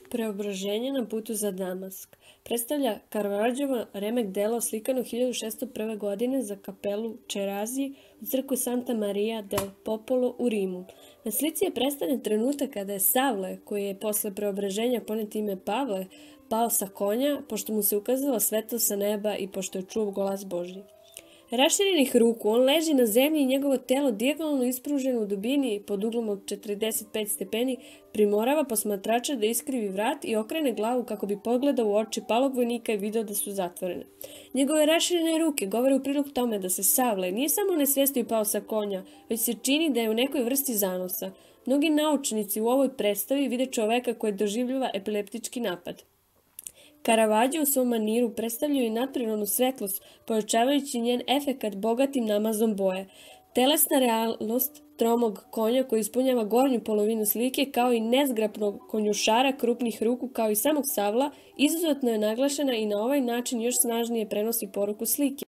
Preobraženje na putu za Damask predstavlja Caravaggiovo remek delo slikano 1601. godine za kapelu Čerazi u crkvu Santa Maria del Popolo u Rimu. Na slici je predstavljen trenutak kada je Savle, koji je posle preobraženja ponet ime Pavle, pao sa konja, pošto mu se ukazala svetlost sa neba i pošto je čuo glas Božji. Raširenih ruku, on leži na zemlji i njegovo telo dijagonalno ispruženo u dubini pod uglom od 45 stepeni primorava posmatrača da iskrivi vrat i okrene glavu kako bi pogledao u oči palog vojnika i video da su zatvorene. Njegove raširene ruke govore u prilog tome da se Savle nije samo nesvestio i pao sa konja, već se čini da je u nekoj vrsti zanosa. Mnogi naučnici u ovoj predstavi vide čoveka koji doživljava epileptički napad. Caravaggio u svom maniru predstavljaju i nadprirodnu svetlost, pojačavajući njen efekat bogatim namazom boje. Telesna realnost tromog konja koji ispunjava gornju polovinu slike, kao i nezgrapnog konjušara krupnih ruku, kao i samog Savla, izuzetno je naglašena i na ovaj način još snažnije prenosi poruku slike.